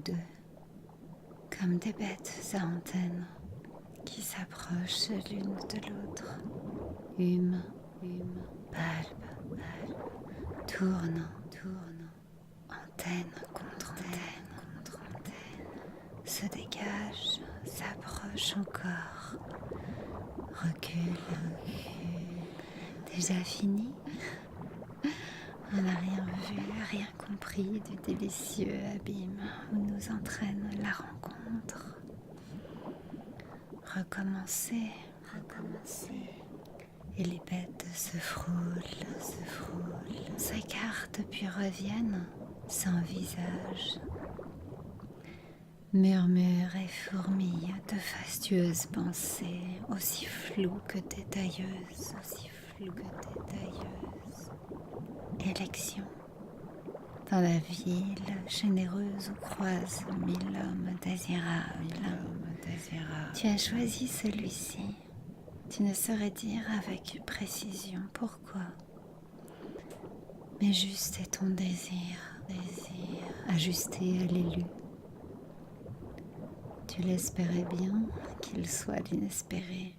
deux, comme des bêtes à antennes qui s'approchent l'une de l'autre, hume, palpe, tourne, antenne contre antenne, se dégage, s'approche encore, recule. Déjà fini? On n'a rien vu, rien compris du délicieux abîme où nous entraîne la rencontre. Recommencer. Et les bêtes se frôlent, s'écartent puis reviennent sans visage. Murmurent et fourmillent de fastueuses pensées, aussi floues que détailleuses. Élection. Dans la ville généreuse où croisent 1000 hommes désirables, tu as choisi celui-ci. Tu ne saurais dire avec précision pourquoi, mais juste est ton désir ajusté à l'élu. Tu l'espérais bien qu'il soit l'inespéré.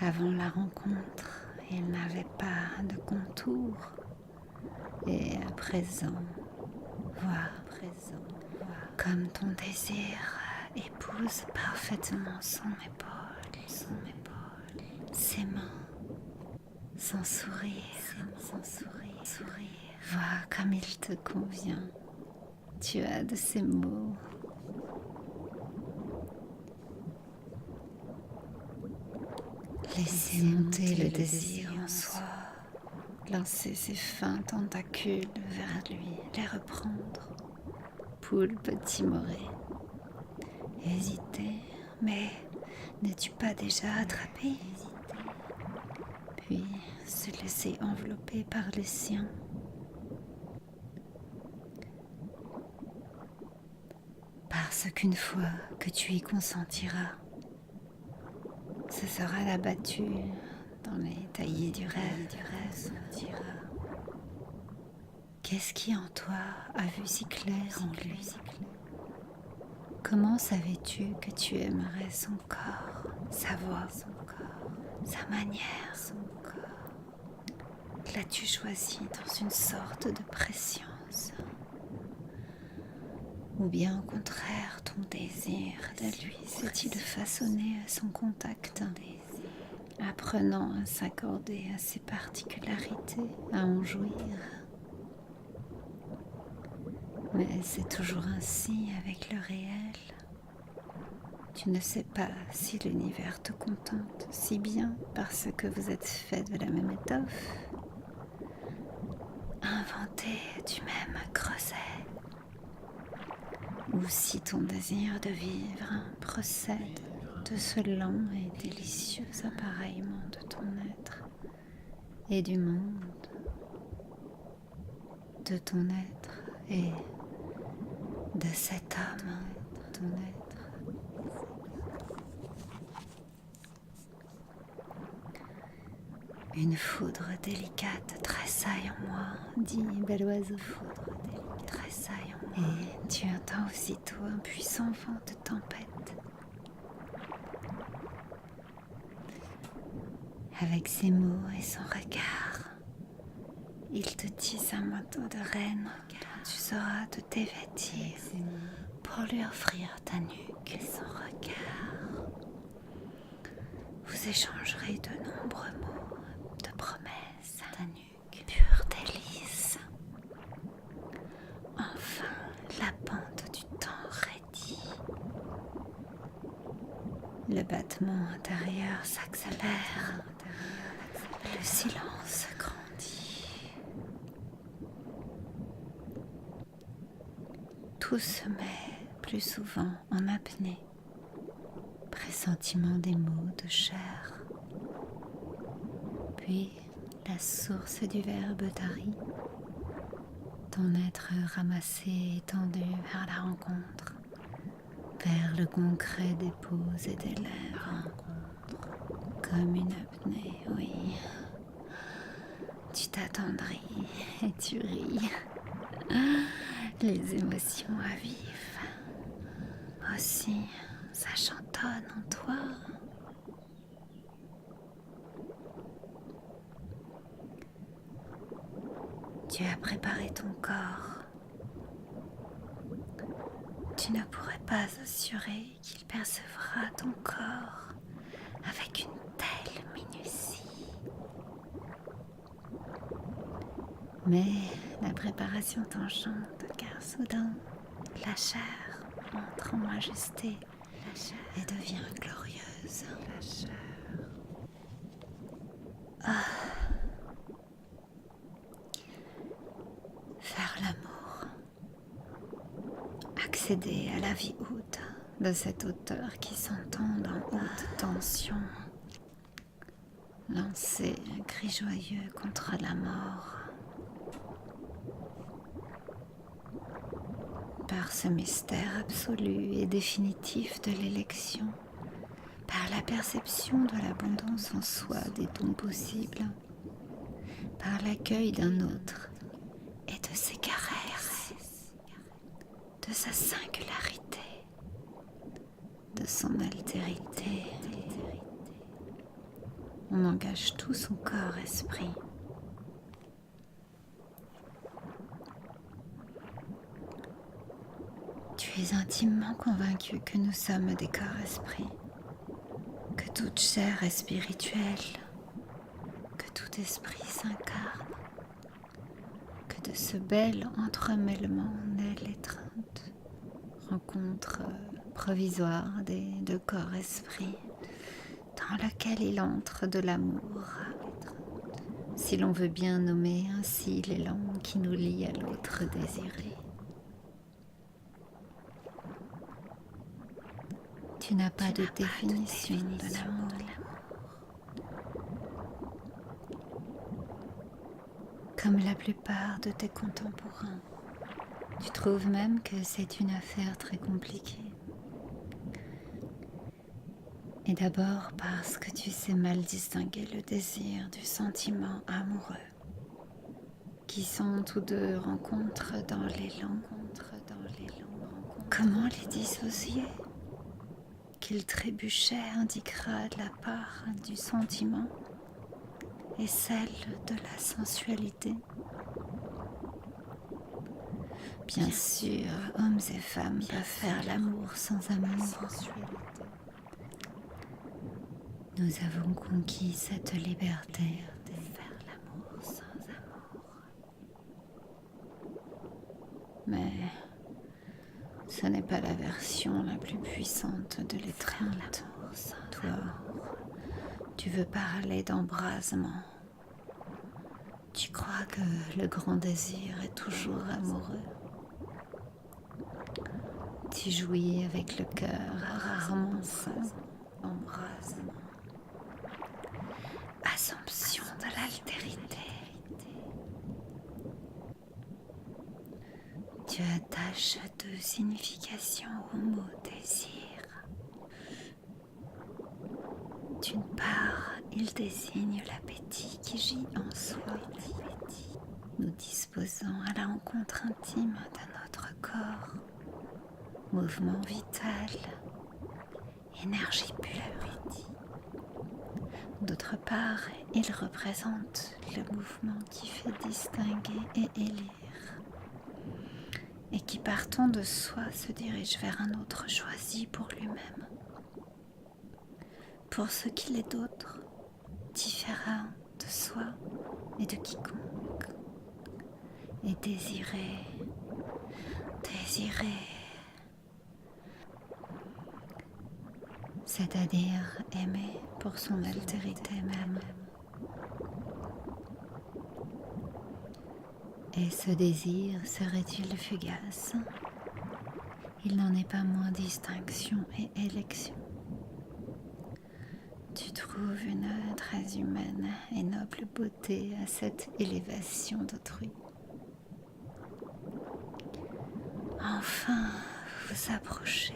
Avant la rencontre, il n'avait pas de contour, et à présent, vois, comme ton désir épouse parfaitement son épaule, ses mains, son sourire, vois comme il te convient. Tu as de ces mots. Laissez monter le désir en soi, lancer ses fins tentacules vers lui, les reprendre. Poulpe timoré, hésiter, mais n'es-tu pas déjà attrapé? Puis se laisser envelopper par les siens. Parce qu'une fois que tu y consentiras, ce sera la battue dans les taillis du rêve. Qu'est-ce qui en toi a vu si clair en lui? Comment savais-tu que tu aimerais son corps, sa voix, sa manière? L'as-tu choisi dans une sorte de prescience? Ou bien au contraire, ton désir de lui s'est-il façonné à son contact, apprenant à s'accorder à ses particularités, à en jouir? Mais c'est toujours ainsi avec le réel. Tu ne sais pas si l'univers te contente si bien parce que vous êtes faits de la même étoffe. Inventé du même creuset. Ou si ton désir de vivre procède de ce lent et délicieux appareillement de ton être et du monde, de ton être et de cet homme, ton être. Une foudre délicate tressaille en moi, dit bel oiseau. Tressaille en moi. Et tu entends aussitôt un puissant vent de tempête. Avec ses mots et son regard, il te tisse un manteau de reine dont tu sauras te dévêtir pour lui offrir ta nuque et son regard. Vous échangerez de nombreux mots, de promesses, ta nuque, pure délice. Enfin, la pente du temps raidit. Le battement intérieur s'accélère. Le silence grandit. Tout se met plus souvent en apnée. Pressentiment des mots de chair. Puis la source du verbe tarit. Ton être ramassé et tendu vers la rencontre, vers le concret des poses et des lèvres. Comme une apnée, oui. Tu t'attendris et tu ris. les émotions à vivre. Aussi, ça chantonne en toi. Tu as préparé ton corps. Tu ne pourrais pas assurer qu'il percevra ton corps avec une telle minutie. Mais la préparation t'enchante car soudain, la chair entre en majesté et devient glorieuse. La chair. Faire l'amour. Accéder à la vie haute de cette hauteur qui s'entend en haute tension. Lancer un cri joyeux contre la mort. Par ce mystère absolu et définitif de l'élection, par la perception de l'abondance en soi des dons possibles, par l'accueil d'un autre et de ses caresses, de sa singularité, de son altérité. On engage tout son corps-esprit. Tu es intimement convaincu que nous sommes des corps-esprits, que toute chair est spirituelle, que tout esprit s'incarne, que de ce bel entremêlement naît l'étreinte, rencontre provisoire des deux corps-esprits, dans lequel il entre de l'amour, si l'on veut bien nommer ainsi l'élan qui nous lie à l'autre désiré. Tu n'as pas de définition de l'amour. Comme la plupart de tes contemporains, tu trouves même que c'est une affaire très compliquée. Et d'abord parce que tu sais mal distinguer le désir du sentiment amoureux, qui sont tous deux rencontres dans l'élan. Comment les dissocier? Qu'il trébuchet indiquera la part du sentiment et celle de la sensualité. Bien sûr, hommes et femmes peuvent faire l'amour sans amour. Nous avons conquis cette liberté de faire l'amour sans amour. Mais ce n'est pas la version la plus puissante de l'étreinte. Toi, tu veux parler d'embrasement. Tu crois que le grand désir est toujours amoureux. Tu jouis avec le cœur rarement sans embrasement. Assomption de l'altérité. Tu attaches deux significations au mot désir. D'une part, il désigne l'appétit qui gît en soi, nous disposant à la rencontre intime de notre corps, mouvement vital, énergie pure. D'autre part, il représente le mouvement qui fait distinguer et élire, et qui partant de soi se dirige vers un autre choisi pour lui-même, pour ce qu'il est d'autre, différent de soi et de quiconque, et désirer, c'est-à-dire aimer pour son altérité même. Et ce désir serait-il fugace? Il n'en est pas moins distinction et élection. Tu trouves une très humaine et noble beauté à cette élévation d'autrui. Enfin, vous vous approchez.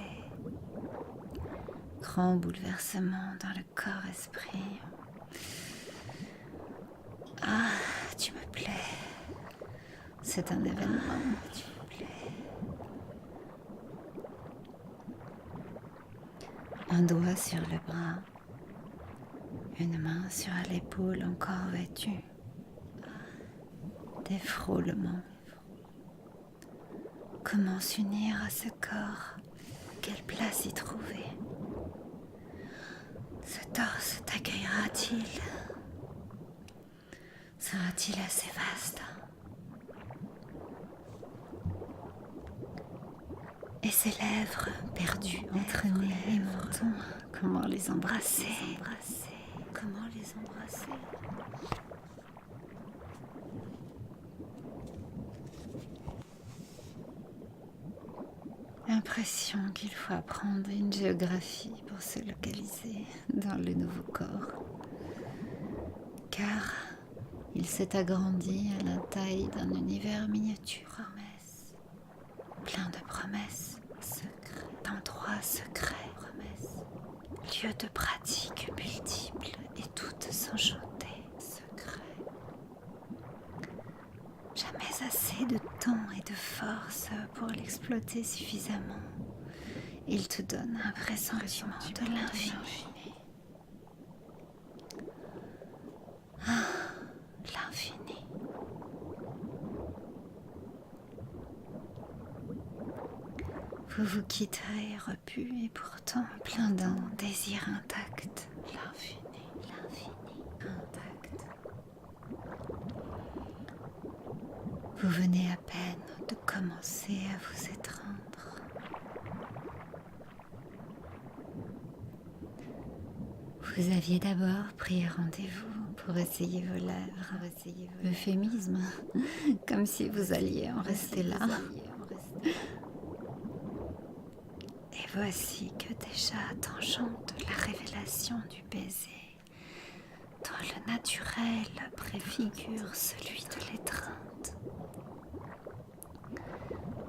Grand bouleversement dans le corps-esprit. Ah, tu me plais. C'est un événement. Tu me plais. Un doigt sur le bras, une main sur l'épaule encore vêtue, des frôlements. Comment s'unir à ce corps? Quelle place y trouver? Ce torse t'accueillera-t-il? Sera-t-il assez vaste? Et ses lèvres perdues entre nez et menton, comment les embrasser? Comment les embrasser? L'impression qu'il faut apprendre une géographie pour se localiser dans le nouveau corps. Car il s'est agrandi à la taille d'un univers miniature. Promesses, plein de promesses, secrets, d'endroits secrets, promesses, lieux de pratiques multiples et toutes enchantées, secrets. Jamais assez de temps et de force pour l'exploiter suffisamment. Il te donne un pressentiment de l'infini. Ah, l'infini. Vous vous quitterez repus et pourtant plein d'un désir intact. L'infini, intact. Vous venez à peine de commencer à vous étreindre. Vous aviez d'abord pris rendez-vous pour essayer vos lèvres. Euphémisme, comme si vous alliez en rester là. Et voici que déjà t'enchante la révélation du baiser, dont le naturel préfigure celui de l'étreinte.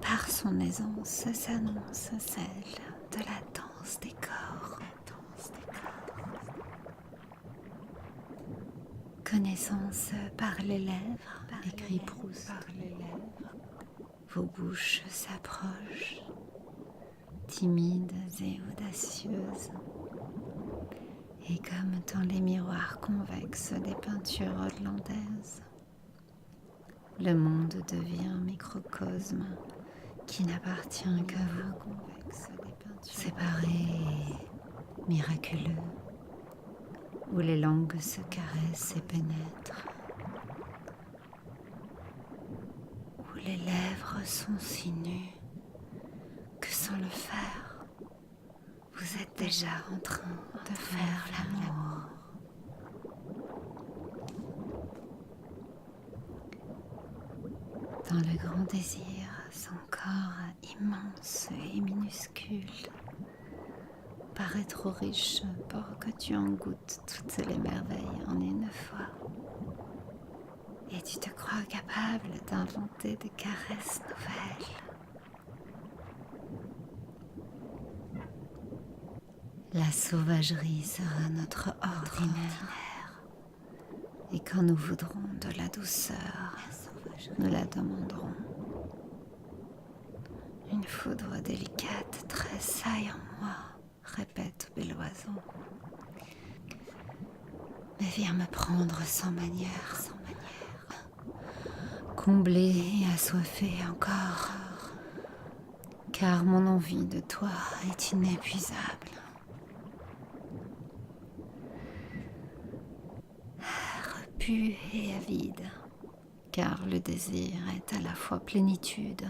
Par son aisance s'annonce celle de la danse des corps. Connaissance par les lèvres, écrit Proust. Vos bouches s'approchent, timides et audacieuses. Et comme dans les miroirs convexes des peintures hollandaises, le monde devient un microcosme qui n'appartient qu'à vous, séparé et miraculeux, où les langues se caressent et pénètrent, où les lèvres sont si nues que sans le faire, vous êtes déjà en train de faire l'amour. Dans le grand désir, son corps immense et minuscule paraît trop riche pour que tu en goûtes toutes les merveilles en une fois. Et tu te crois capable d'inventer des caresses nouvelles. La sauvagerie sera notre ordinaire. Et quand nous voudrons de la douceur, nous la demanderons. Une foudre délicate tressaille en moi, répète Béloison. Mais viens me prendre sans manière, comblé et assoiffé encore, car mon envie de toi est inépuisable. Repu et avide, car le désir est à la fois plénitude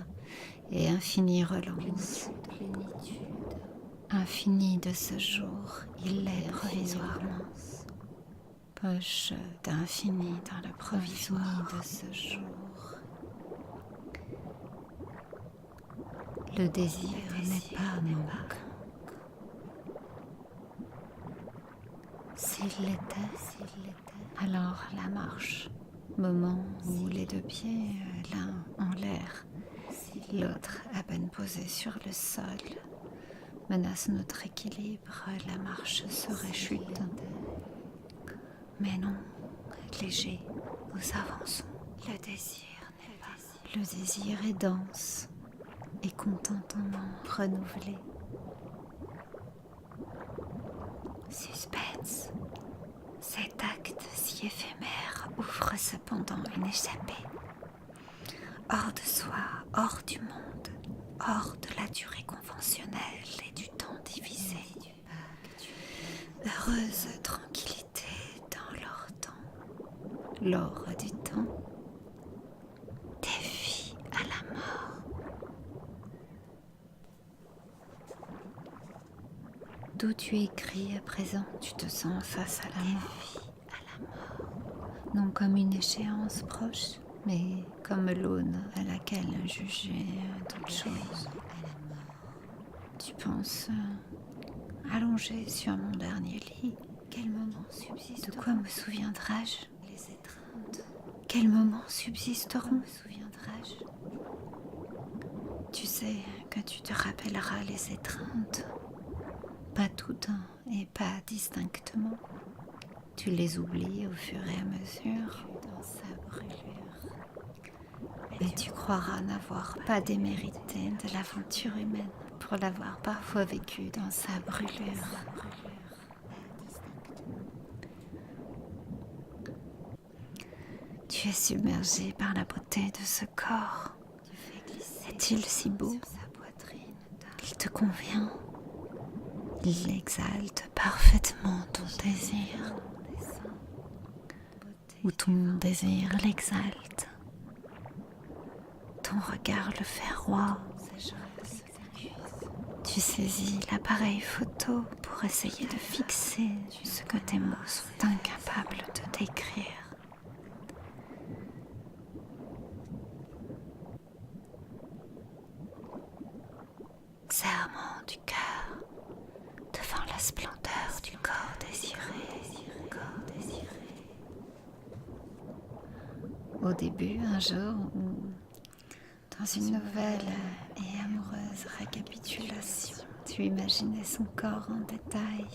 et infinie relance. Infini de ce jour, il l'est provisoirement. Poche d'infini dans le provisoire de ce jour. Le désir n'est pas manque. S'il l'était, alors la marche, moment où les deux pieds, l'un en l'air, l'autre à peine posé sur le sol, menace notre équilibre, la marche serait chute. Mais non, léger, nous avançons. Le désir n'est pas. Le désir est dense et contentement renouvelé. Suspense. Cet acte si éphémère ouvre cependant une échappée. Hors de soi, hors du monde, hors de la durée conventionnelle et du temps divisé. Heureuse tranquillité dans leur temps, l'or du temps, des vies à la mort. D'où tu écris à présent, tu te sens face à la mort. Non comme une échéance proche, mais comme l'aune à laquelle juger toute chose. Tu penses, allongé sur mon dernier lit, quel moment subsiste? De quoi me souviendrai-je? Les étreintes. Quels moments subsisteront? Me souviendrai-je? Tu sais que tu te rappelleras les étreintes, pas toutes et pas distinctement. Tu les oublies au fur et à mesure dans sa brûlure. Et tu croiras n'avoir pas démérité de l'aventure humaine pour l'avoir parfois vécue dans sa brûlure. Tu es submergé par la beauté de ce corps. Est-il si beau? Il te convient? Il exalte parfaitement ton désir. Ou ton désir l'exalte. Ton regard le fait roi. Tu saisis l'appareil photo pour essayer de fixer ce que tes mots sont incapables de décrire. Serrement du cœur devant la splendeur du corps désiré. Au début, un jour où, dans une nouvelle et amoureuse récapitulation, tu imaginais son corps en détail.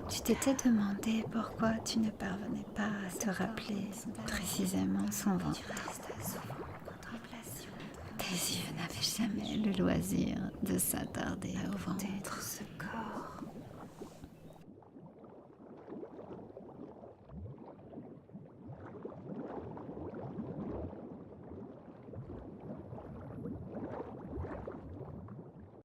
Tu t'étais demandé pourquoi tu ne parvenais pas à te rappeler précisément son ventre. Tes yeux n'avaient jamais le loisir de s'attarder au ventre. Ce corps